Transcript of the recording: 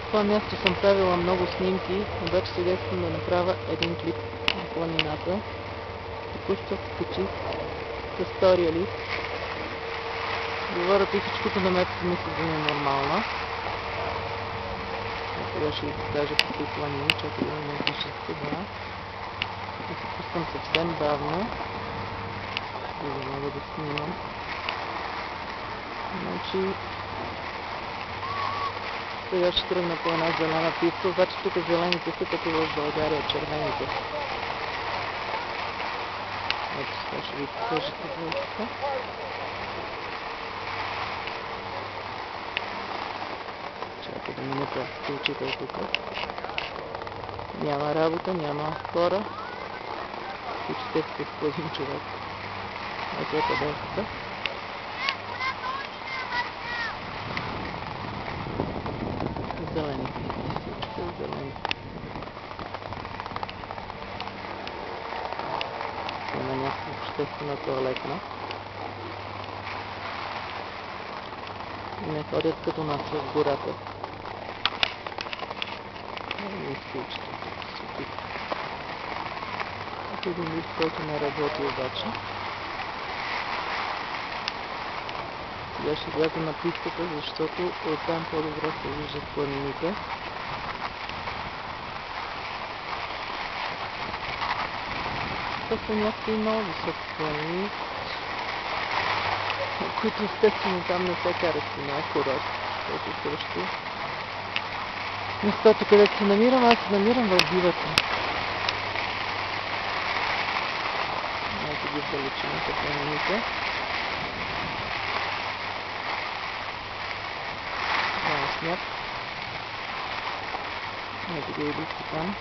това място съм правила много снимки, обаче сега искам да направя един клип на планината. Току-що качих с втория лист. Говорят и всичкото на мен мисля да е нормална. Сега ще ви покажа какви планини, чакай да не излишат това. Да се пускам съвсем бавно, за да мога да снимам. Значи, сега ще тръгна по една зелена писта, обаче тук зелените са като в България, червените. Ето сега ще ви покажа какво е така. Чакай да мине включител тук. Няма работа, няма хора. Впечатлете с един човек. Ето е табелката. Зелени писти, всичко е зелено. Има някаква обществена туалетна. Не ходят като нас в гората. Не изключите тук се опита. Ето един лист, който не работи обаче. Сега ще вляза на пистата, защото оттам по-добре се виждат планините. Това са някакви много високи планини, които естествено там не се кара с една курорт, което срещу местото, където се намирам. Аз се намирам в дивата. Ето ги в далечината планините. Няма сняг. Ето ги листи там.